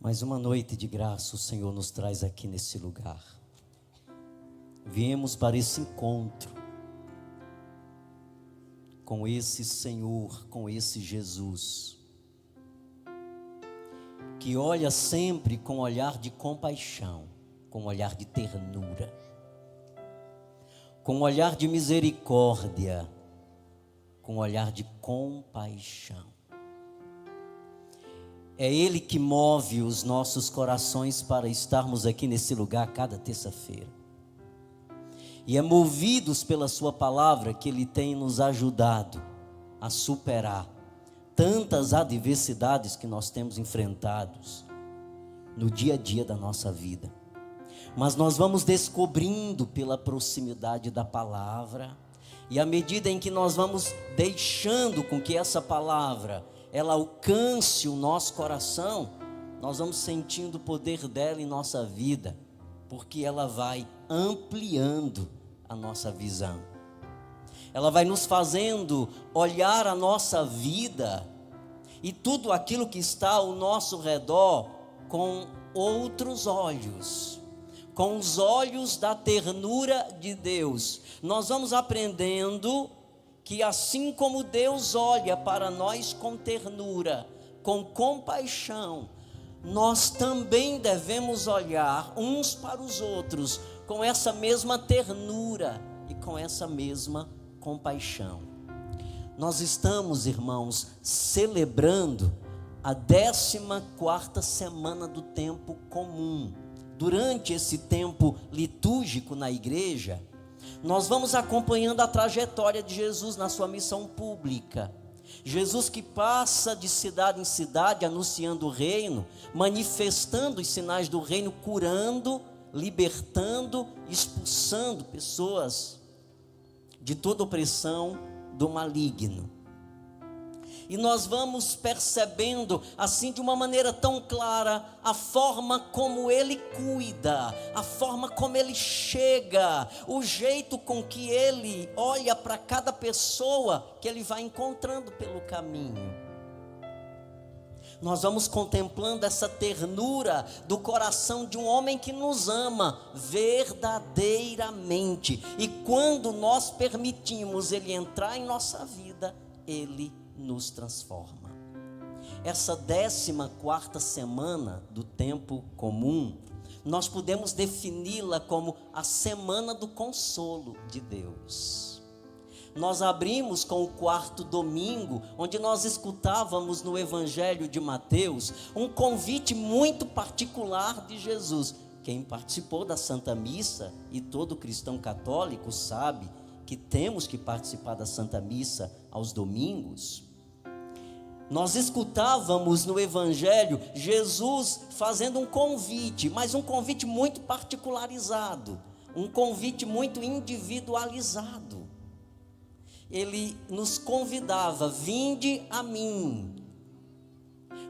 Mais uma noite de graça o Senhor nos traz aqui nesse lugar. Viemos para esse encontro com esse Senhor, com esse Jesus, que olha sempre com olhar de compaixão, com olhar de ternura, com olhar de misericórdia, com olhar de compaixão. É Ele que move os nossos corações para estarmos aqui nesse lugar cada terça-feira. E é movidos pela sua palavra que Ele tem nos ajudado a superar tantas adversidades que nós temos enfrentados no dia a dia da nossa vida. Mas nós vamos descobrindo pela proximidade da palavra, e à medida em que nós vamos deixando com que essa palavra ela alcance o nosso coração, nós vamos sentindo o poder dela em nossa vida, porque ela vai ampliando a nossa visão. Ela vai nos fazendo olhar a nossa vida e tudo aquilo que está ao nosso redor com outros olhos, com os olhos da ternura de Deus. Nós vamos aprendendo que assim como Deus olha para nós com ternura, com compaixão, nós também devemos olhar uns para os outros com essa mesma ternura e com essa mesma compaixão. Nós estamos, irmãos, celebrando a 14ª semana do tempo comum. Durante esse tempo litúrgico na igreja, nós vamos acompanhando a trajetória de Jesus na sua missão pública. Jesus que passa de cidade em cidade anunciando o reino, manifestando os sinais do reino, curando, libertando, expulsando pessoas de toda opressão do maligno. E nós vamos percebendo, assim de uma maneira tão clara, a forma como Ele cuida, a forma como Ele chega, o jeito com que Ele olha para cada pessoa que Ele vai encontrando pelo caminho. Nós vamos contemplando essa ternura do coração de um homem que nos ama verdadeiramente. E quando nós permitimos Ele entrar em nossa vida, Ele nos transforma. Essa 14ª semana do tempo comum, nós podemos defini-la como a semana do consolo de Deus. Nós abrimos com o 4º domingo, onde nós escutávamos no Evangelho de Mateus um convite muito particular de Jesus. Quem participou da Santa Missa, e todo cristão católico sabe que temos que participar da Santa Missa aos domingos. Nós escutávamos no Evangelho Jesus fazendo um convite, mas um convite muito particularizado, um convite muito individualizado. Ele nos convidava: vinde a mim.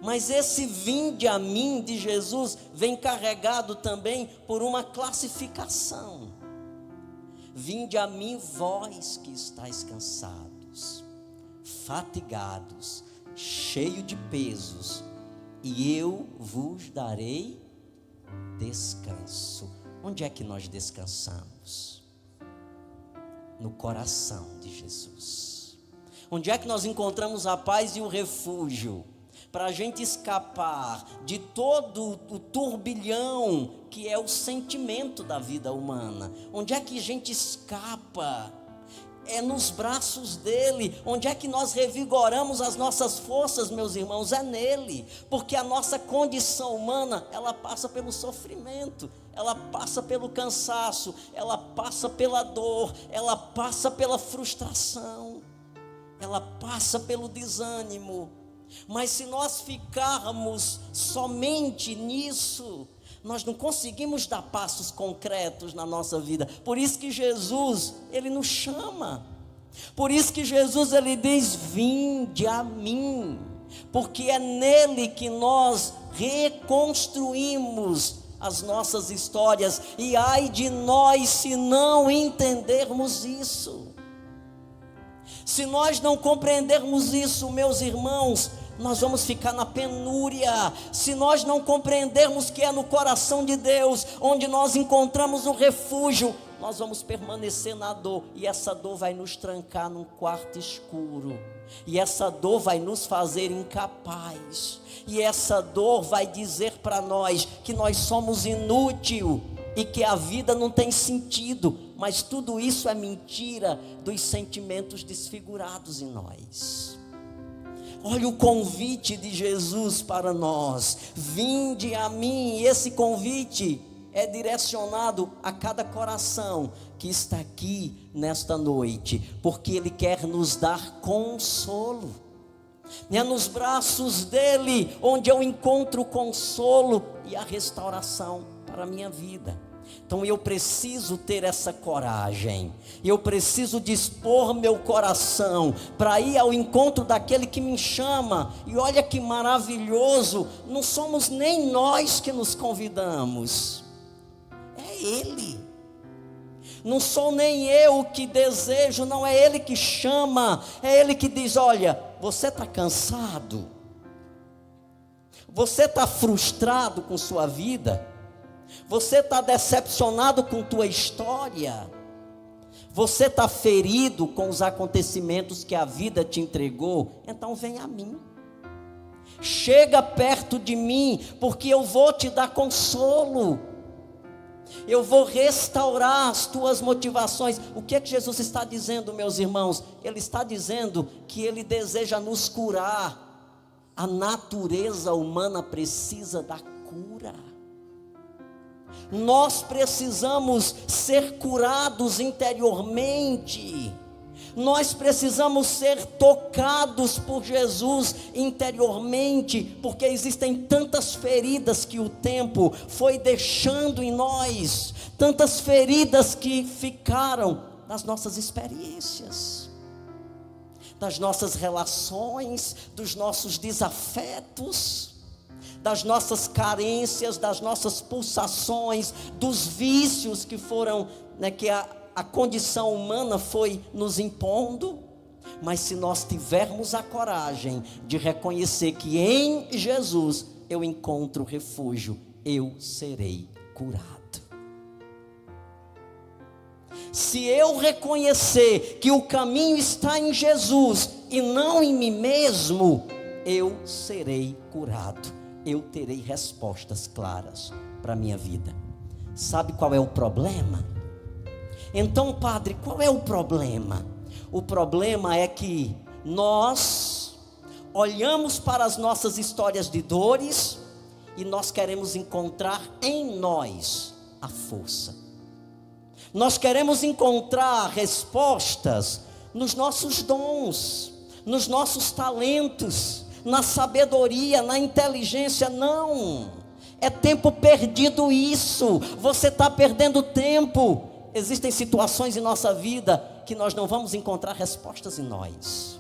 Mas esse vinde a mim de Jesus vem carregado também por uma classificação. Vinde a mim vós que estáis cansados, fatigados, cheio de pesos, e eu vos darei descanso. Onde é que nós descansamos? No coração de Jesus. Onde é que nós encontramos a paz e o refúgio para a gente escapar de todo o turbilhão que é o sentimento da vida humana? Onde é que a gente escapa? É nos braços dele. Onde é que nós revigoramos as nossas forças, meus irmãos? É nele, porque a nossa condição humana, ela passa pelo sofrimento, ela passa pelo cansaço, ela passa pela dor, ela passa pela frustração, ela passa pelo desânimo. Mas se nós ficarmos somente nisso, nós não conseguimos dar passos concretos na nossa vida. Por isso que Jesus, Ele nos chama. Por isso que Jesus, Ele diz: vinde a mim. Porque é nele que nós reconstruímos as nossas histórias. E ai de nós se não entendermos isso. Se nós não compreendermos isso, meus irmãos, nós vamos ficar na penúria. Se nós não compreendermos que é no coração de Deus onde nós encontramos um refúgio, nós vamos permanecer na dor, e essa dor vai nos trancar num quarto escuro, e essa dor vai nos fazer incapazes, e essa dor vai dizer para nós que nós somos inúteis e que a vida não tem sentido. Mas tudo isso é mentira dos sentimentos desfigurados em nós. Olha o convite de Jesus para nós: vinde a mim. E esse convite é direcionado a cada coração que está aqui nesta noite, porque Ele quer nos dar consolo. É nos braços dEle onde eu encontro o consolo e a restauração para a minha vida. Então eu preciso ter essa coragem, eu preciso dispor meu coração para ir ao encontro daquele que me chama. E olha que maravilhoso, não somos nem nós que nos convidamos, é Ele. Não sou nem eu que desejo, não, é Ele que chama, é Ele que diz: olha, você está cansado, você está frustrado com sua vida, você está decepcionado com tua história, você está ferido com os acontecimentos que a vida te entregou, então vem a mim, chega perto de mim, porque eu vou te dar consolo, eu vou restaurar as tuas motivações. O que é que Jesus está dizendo, meus irmãos? Ele está dizendo que Ele deseja nos curar. A natureza humana precisa da cura. Nós precisamos ser curados interiormente. Nós precisamos ser tocados por Jesus interiormente, porque existem tantas feridas que o tempo foi deixando em nós, tantas feridas que ficaram das nossas experiências, das nossas relações, dos nossos desafetos, das nossas carências, das nossas pulsações, dos vícios que foram, que a condição humana foi nos impondo. Mas se nós tivermos a coragem de reconhecer que em Jesus eu encontro refúgio, eu serei curado. Se eu reconhecer que o caminho está em Jesus e não em mim mesmo, eu serei curado, eu terei respostas claras para a minha vida. Sabe qual é o problema? Então, padre, qual é o problema? O problema é que nós olhamos para as nossas histórias de dores e nós queremos encontrar em nós a força. Nós queremos encontrar respostas nos nossos dons, nos nossos talentos, na sabedoria, na inteligência. Não, é tempo perdido isso. Você está perdendo tempo. Existem situações em nossa vida que nós não vamos encontrar respostas em nós.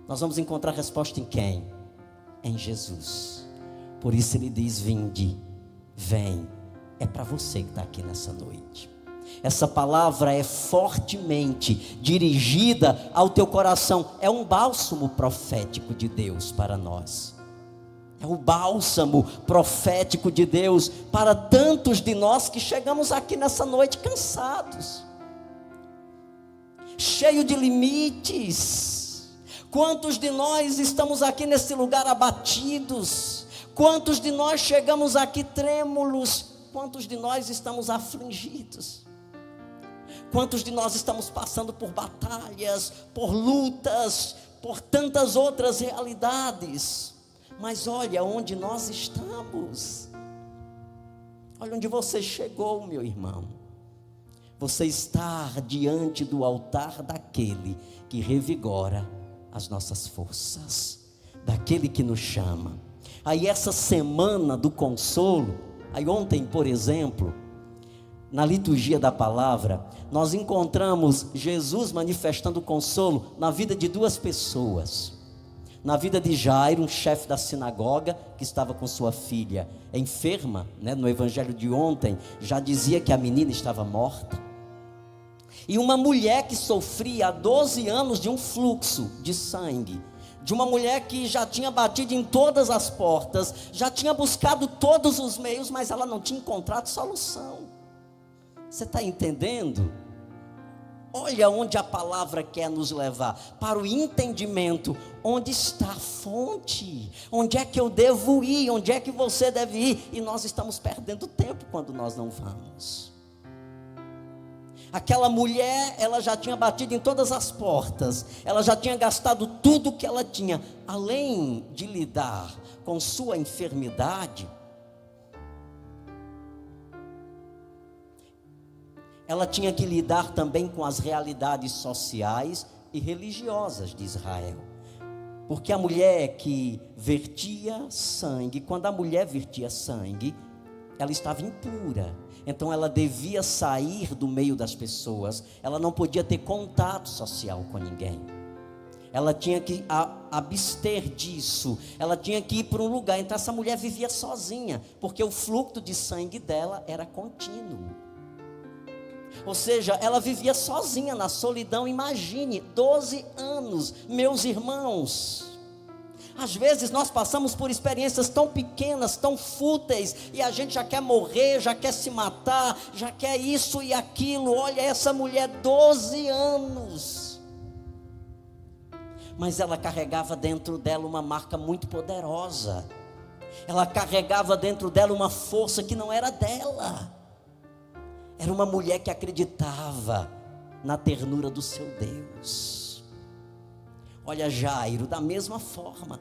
Nós vamos encontrar resposta em quem? Em Jesus. Por isso Ele diz: vinde, vem. É para você que está aqui nessa noite. Essa palavra é fortemente dirigida ao teu coração. É um bálsamo profético de Deus para nós. É o bálsamo profético de Deus para tantos de nós que chegamos aqui nessa noite cansados, cheio de limites. Quantos de nós estamos aqui nesse lugar abatidos? Quantos de nós chegamos aqui trêmulos? Quantos de nós estamos afligidos? Quantos de nós estamos passando por batalhas, por lutas, por tantas outras realidades? Mas olha onde nós estamos. Olha onde você chegou, meu irmão. Você está diante do altar daquele que revigora as nossas forças, daquele que nos chama. Aí essa semana do consolo, aí ontem, por exemplo, na liturgia da palavra, nós encontramos Jesus manifestando consolo na vida de duas pessoas. Na vida de Jairo, um chefe da sinagoga, que estava com sua filha enferma, no evangelho de ontem, já dizia que a menina estava morta. E uma mulher que sofria há 12 anos de um fluxo de sangue, de uma mulher que já tinha batido em todas as portas, já tinha buscado todos os meios, mas ela não tinha encontrado solução. Você está entendendo? Olha onde a palavra quer nos levar, para o entendimento, onde está a fonte, onde é que eu devo ir, onde é que você deve ir, e nós estamos perdendo tempo quando nós não vamos. Aquela mulher, ela já tinha batido em todas as portas, ela já tinha gastado tudo que ela tinha, além de lidar com sua enfermidade, ela tinha que lidar também com as realidades sociais e religiosas de Israel. Porque a mulher que vertia sangue, quando a mulher vertia sangue, ela estava impura. Então ela devia sair do meio das pessoas. Ela não podia ter contato social com ninguém. Ela tinha que abster disso. Ela tinha que ir para um lugar. Então essa mulher vivia sozinha, porque o fluxo de sangue dela era contínuo. Ou seja, ela vivia sozinha na solidão. Imagine, 12 anos, meus irmãos. Às vezes nós passamos por experiências tão pequenas, tão fúteis, e a gente já quer morrer, já quer se matar, já quer isso e aquilo. Olha essa mulher, 12 anos. Mas ela carregava dentro dela uma marca muito poderosa. Ela carregava dentro dela uma força que não era dela. Era uma mulher que acreditava na ternura do seu Deus. Olha Jairo, da mesma forma.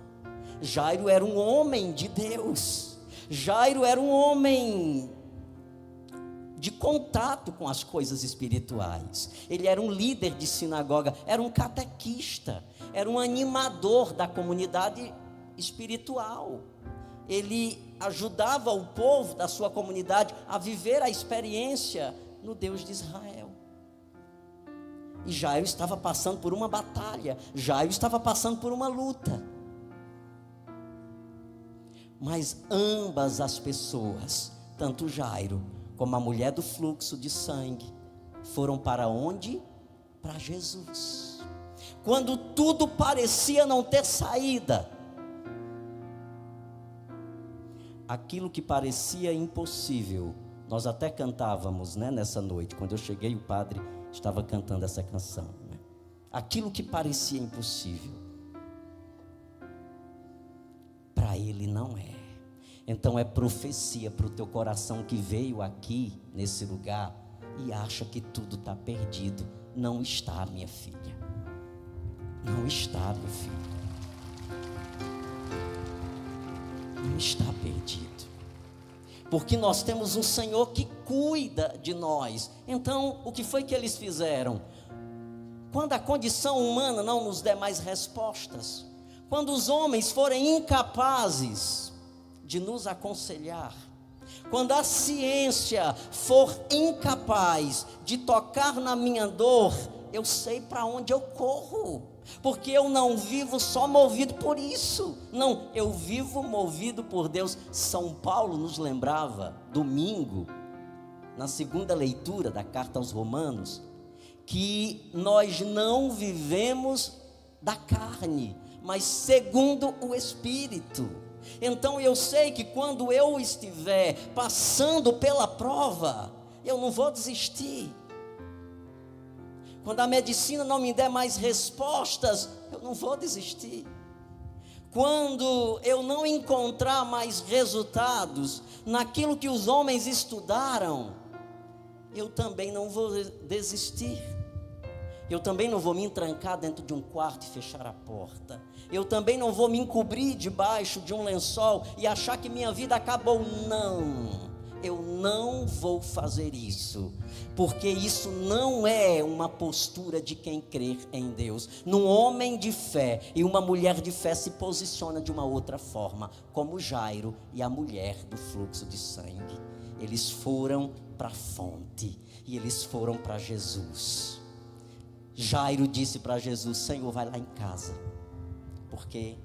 Jairo era um homem de Deus. Jairo era um homem de contato com as coisas espirituais. Ele era um líder de sinagoga, era um catequista, era um animador da comunidade espiritual. Ele ajudava o povo da sua comunidade a viver a experiência no Deus de Israel. E Jairo estava passando por uma batalha, Jairo estava passando por uma luta. Mas ambas as pessoas, tanto Jairo como a mulher do fluxo de sangue, foram para onde? Para Jesus. Quando tudo parecia não ter saída, aquilo que parecia impossível, nós até cantávamos, né, nessa noite, quando eu cheguei o padre estava cantando essa canção, né? Aquilo que parecia impossível, para ele não é. Então é profecia para o teu coração que veio aqui nesse lugar e acha que tudo está perdido. Não está, minha filha, não está, meu filho. Não está perdido, porque nós temos um Senhor que cuida de nós. Então o que foi que eles fizeram? Quando a condição humana não nos der mais respostas, quando os homens forem incapazes de nos aconselhar, quando a ciência for incapaz de tocar na minha dor, eu sei para onde eu corro. Porque eu não vivo só movido por isso. Não, eu vivo movido por Deus. São Paulo nos lembrava, domingo, na segunda leitura da carta aos Romanos, que nós não vivemos da carne, mas segundo o Espírito. Então eu sei que quando eu estiver passando pela prova, eu não vou desistir. Quando a medicina não me der mais respostas, eu não vou desistir. Quando eu não encontrar mais resultados naquilo que os homens estudaram, eu também não vou desistir. Eu também não vou me entrancar dentro de um quarto e fechar a porta. Eu também não vou me encobrir debaixo de um lençol e achar que minha vida acabou. Não, eu não vou fazer isso, porque isso não é uma postura de quem crê em Deus. Num homem de fé e uma mulher de fé se posiciona de uma outra forma, como Jairo e a mulher do fluxo de sangue. Eles foram para a fonte e eles foram para Jesus. Jairo disse para Jesus: Senhor, vai lá em casa, porque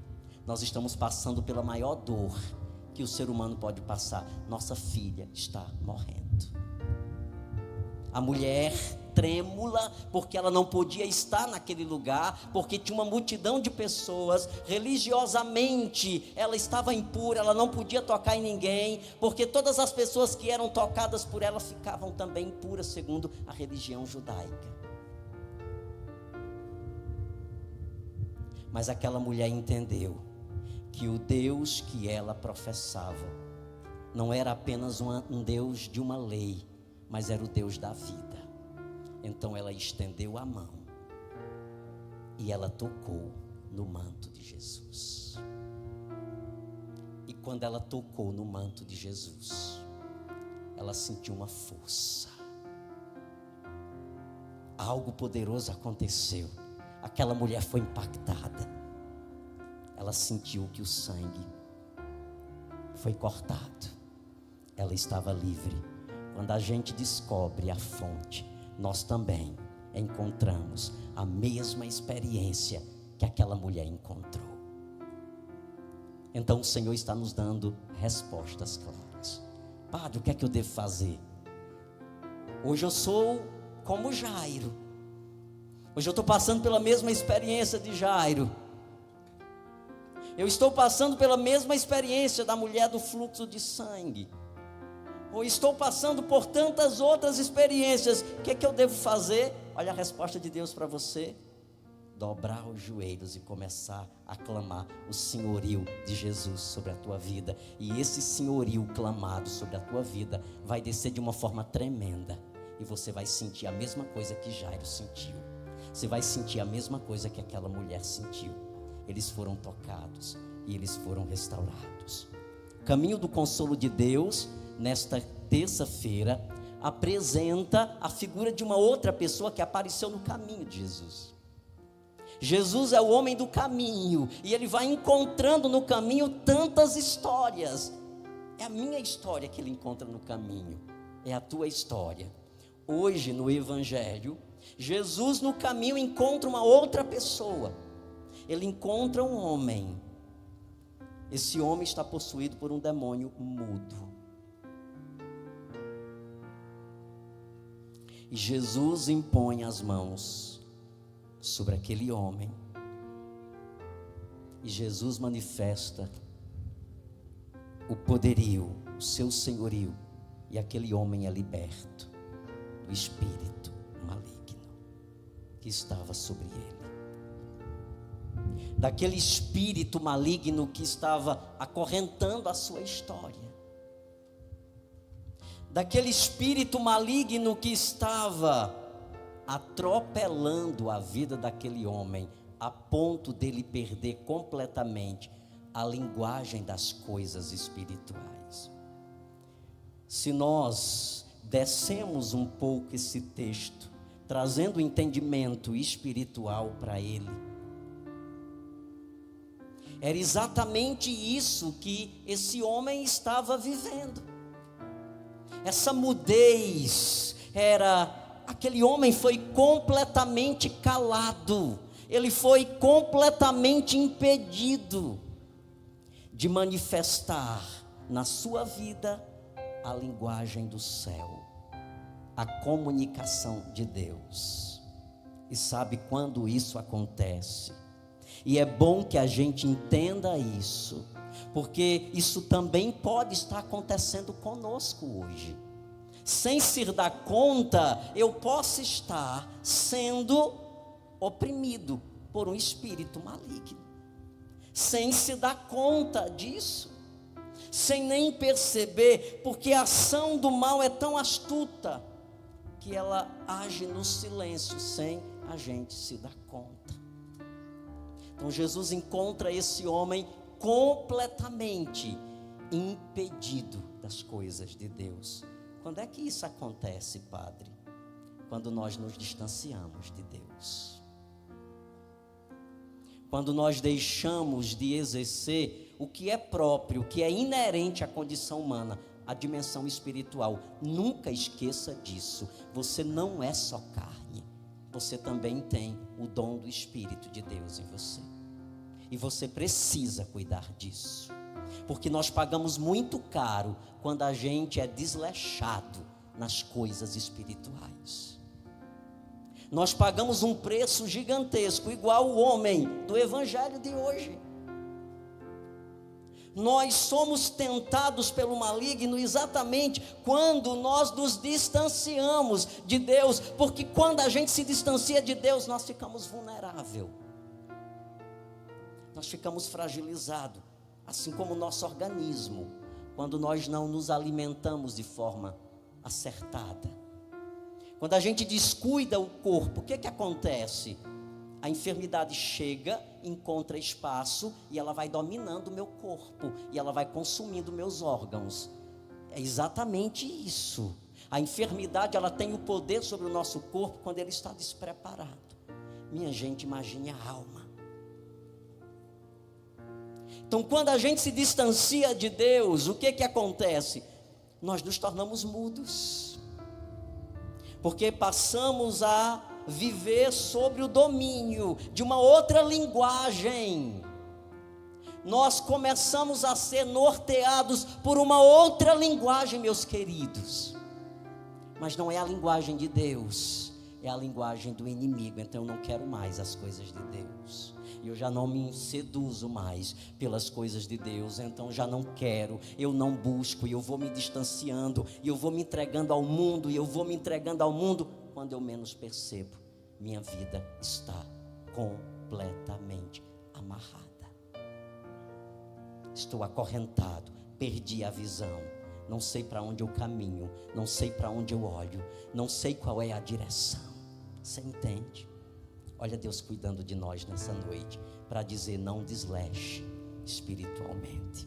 nós estamos passando pela maior dor que o ser humano pode passar. Nossa filha está morrendo. A mulher trêmula, porque ela não podia estar naquele lugar, porque tinha uma multidão de pessoas, religiosamente ela estava impura, ela não podia tocar em ninguém, porque todas as pessoas que eram tocadas por ela ficavam também impuras, segundo a religião judaica. Mas aquela mulher entendeu que o Deus que ela professava não era apenas um Deus de uma lei, mas era o Deus da vida. Então ela estendeu a mão e ela tocou no manto de Jesus. E quando ela tocou no manto de Jesus, ela sentiu uma força. Algo poderoso aconteceu. Aquela mulher foi impactada. Ela sentiu que o sangue foi cortado. Ela estava livre. Quando a gente descobre a fonte, nós também encontramos a mesma experiência que aquela mulher encontrou. Então o Senhor está nos dando respostas claras. Padre, o que é que eu devo fazer? Hoje eu sou como Jairo. Hoje eu estou passando pela mesma experiência de Jairo. Eu estou passando pela mesma experiência da mulher do fluxo de sangue. Ou estou passando por tantas outras experiências. O que é que eu devo fazer? Olha a resposta de Deus para você: dobrar os joelhos e começar a clamar o senhorio de Jesus sobre a tua vida. E esse senhorio clamado sobre a tua vida vai descer de uma forma tremenda, e você vai sentir a mesma coisa que Jairo sentiu. Você vai sentir a mesma coisa que aquela mulher sentiu. Eles foram tocados e eles foram restaurados. O caminho do consolo de Deus, nesta terça-feira, apresenta a figura de uma outra pessoa que apareceu no caminho de Jesus. Jesus é o homem do caminho, e ele vai encontrando no caminho tantas histórias. É a minha história que ele encontra no caminho, é a tua história. Hoje no Evangelho, Jesus no caminho encontra uma outra pessoa. Ele encontra um homem. Esse homem está possuído por um demônio mudo. E Jesus impõe as mãos sobre aquele homem. E Jesus manifesta o poderio, o seu senhorio. E aquele homem é liberto do espírito maligno que estava sobre ele. Daquele espírito maligno que estava acorrentando a sua história. Daquele espírito maligno que estava atropelando a vida daquele homem, a ponto dele perder completamente a linguagem das coisas espirituais. Se nós descemos um pouco esse texto, trazendo entendimento espiritual para ele, era exatamente isso que esse homem estava vivendo. Essa mudez aquele homem foi completamente calado, ele foi completamente impedido de manifestar na sua vida a linguagem do céu, a comunicação de Deus. E sabe quando isso acontece? E é bom que a gente entenda isso, porque isso também pode estar acontecendo conosco hoje. Sem se dar conta, eu posso estar sendo oprimido por um espírito maligno, sem se dar conta disso, sem nem perceber, porque a ação do mal é tão astuta, que ela age no silêncio, sem a gente se dar conta. Então Jesus encontra esse homem completamente impedido das coisas de Deus. Quando é que isso acontece, Padre? Quando nós nos distanciamos de Deus. Quando nós deixamos de exercer o que é próprio, o que é inerente à condição humana, a dimensão espiritual. Nunca esqueça disso. Você não é só carne. Você também tem o dom do Espírito de Deus em você. E você precisa cuidar disso. Porque nós pagamos muito caro quando a gente é desleixado nas coisas espirituais. Nós pagamos um preço gigantesco, igual o homem do evangelho de hoje. Nós somos tentados pelo maligno exatamente quando nós nos distanciamos de Deus, porque quando a gente se distancia de Deus, nós ficamos vulneráveis, nós ficamos fragilizados, assim como o nosso organismo, quando nós não nos alimentamos de forma acertada. Quando a gente descuida o corpo, o que acontece? A enfermidade chega, encontra espaço e ela vai dominando o meu corpo, e ela vai consumindo meus órgãos. É exatamente isso. A enfermidade, ela tem o poder sobre o nosso corpo quando ele está despreparado. Minha gente, imagine a alma. Então, quando a gente se distancia de Deus, o que acontece? Nós nos tornamos mudos, porque passamos a viver sobre o domínio de uma outra linguagem. Nós começamos a ser norteados por uma outra linguagem, meus queridos. Mas não é a linguagem de Deus, é a linguagem do inimigo. Então eu não quero mais as coisas de Deus. E eu já não me seduzo mais pelas coisas de Deus. Então já não quero, eu não busco, e eu vou me distanciando, e eu vou me entregando ao mundo, e eu vou me entregando ao mundo. Quando eu menos percebo, minha vida está completamente amarrada. Estou acorrentado, perdi a visão, não sei para onde eu caminho, não sei para onde eu olho, não sei qual é a direção. Você entende? Olha Deus cuidando de nós nessa noite, para dizer: não desleche espiritualmente,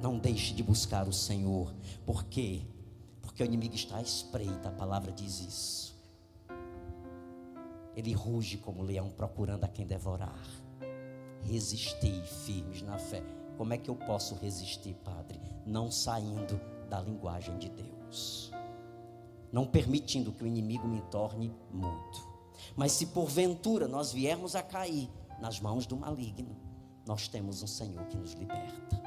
não deixe de buscar o Senhor. Por quê? Porque o inimigo está à espreita, a palavra diz isso. Ele ruge como leão procurando a quem devorar. Resistir firmes na fé. Como é que eu posso resistir, Padre? Não saindo da linguagem de Deus, não permitindo que o inimigo me torne mudo. Mas se porventura nós viermos a cair nas mãos do maligno, nós temos um Senhor que nos liberta,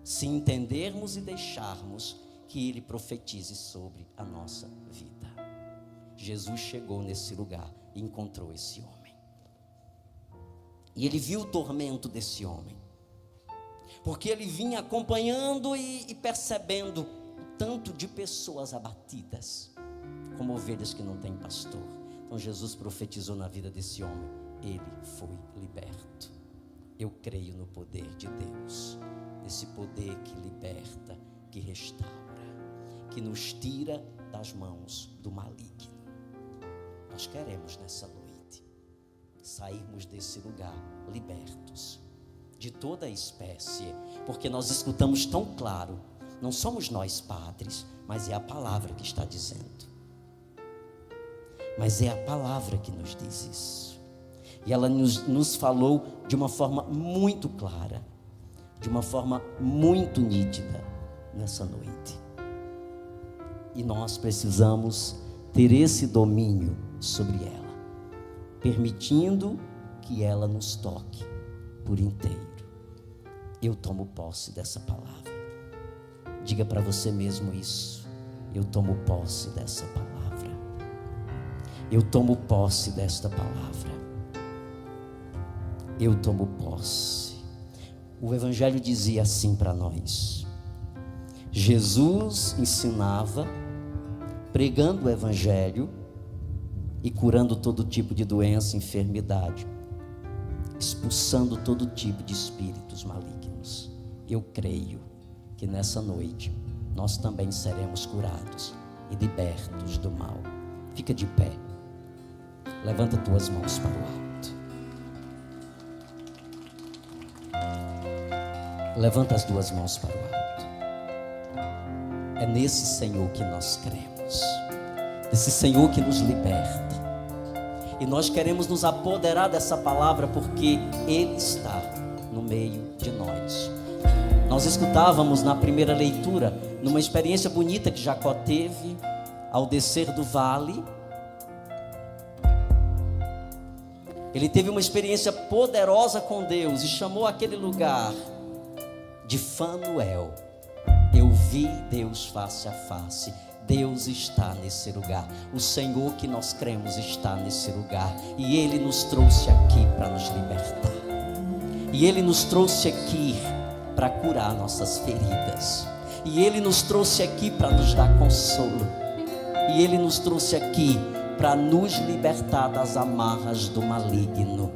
se entendermos e deixarmos que Ele profetize sobre a nossa vida. Jesus chegou nesse lugar e encontrou esse homem, e Ele viu o tormento desse homem, porque Ele vinha acompanhando e percebendo o tanto de pessoas abatidas, como ovelhas que não têm pastor. Então Jesus profetizou na vida desse homem, ele foi liberto. Eu creio no poder de Deus, esse poder que liberta, que restaura, que nos tira das mãos do maligno. Nós queremos nessa noite sairmos desse lugar libertos de toda a espécie, porque nós escutamos tão claro, não somos nós padres, mas é a palavra que está dizendo. Mas é a palavra que nos diz isso. E ela nos falou de uma forma muito clara, de uma forma muito nítida nessa noite. E nós precisamos ter esse domínio sobre ela, permitindo que ela nos toque por inteiro. Eu tomo posse dessa palavra. Diga para você mesmo isso: eu tomo posse dessa palavra. Eu tomo posse desta palavra. Eu tomo posse. O Evangelho dizia assim para nós: Jesus ensinava, pregando o Evangelho e curando todo tipo de doença, enfermidade, expulsando todo tipo de espíritos malignos. Eu creio que nessa noite nós também seremos curados e libertos do mal. Fica de pé. Levanta tuas mãos para o alto. Levanta as duas mãos para o alto. É nesse Senhor que nós cremos, esse Senhor que nos liberta. E nós queremos nos apoderar dessa palavra, porque Ele está no meio de nós. Nós escutávamos na primeira leitura, numa experiência bonita que Jacó teve ao descer do vale. Ele teve uma experiência poderosa com Deus e chamou aquele lugar de Fanuel. Eu vi Deus face a face. Deus está nesse lugar. O Senhor que nós cremos está nesse lugar. E Ele nos trouxe aqui para nos libertar. E Ele nos trouxe aqui para curar nossas feridas. E Ele nos trouxe aqui para nos dar consolo. E Ele nos trouxe aqui para nos libertar das amarras do maligno,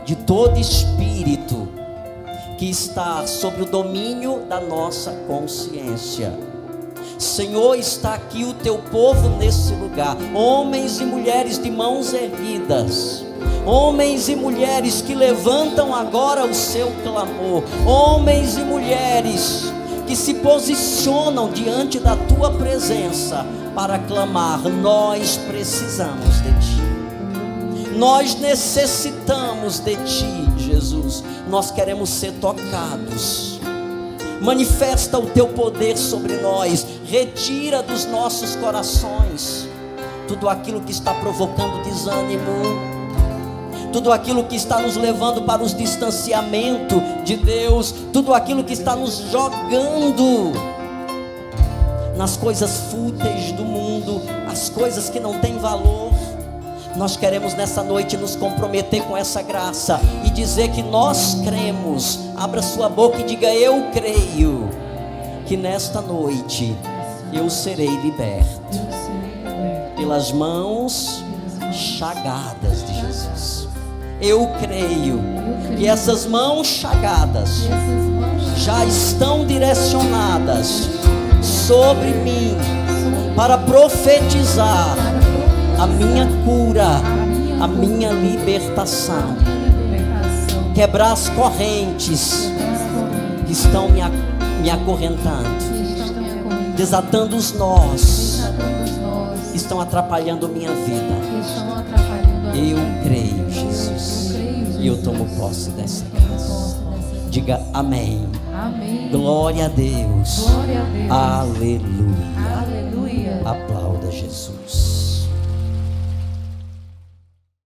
de todo espírito que está sob o domínio da nossa consciência. Senhor, está aqui o teu povo nesse lugar, homens e mulheres de mãos erguidas, homens e mulheres que levantam agora o seu clamor, homens e mulheres que se posicionam diante da tua presença para clamar. Nós precisamos de ti, nós necessitamos de ti, Jesus. Nós queremos ser tocados. Manifesta o teu poder sobre nós, retira dos nossos corações tudo aquilo que está provocando desânimo, tudo aquilo que está nos levando para os distanciamentos de Deus, tudo aquilo que está nos jogando nas coisas fúteis do mundo, as coisas que não têm valor. Nós queremos nessa noite nos comprometer com essa graça e dizer que nós cremos. Abra sua boca e diga: eu creio que nesta noite eu serei liberto pelas mãos chagadas de Jesus. Eu creio que essas mãos chagadas já estão direcionadas sobre mim para profetizar a minha cura, a minha libertação, quebrar as correntes que estão me acorrentando, desatando os nós que estão atrapalhando minha vida. Eu creio, Jesus, e eu tomo posse dessa graça. Diga amém. Glória a Deus. Aleluia. Aplauda Jesus.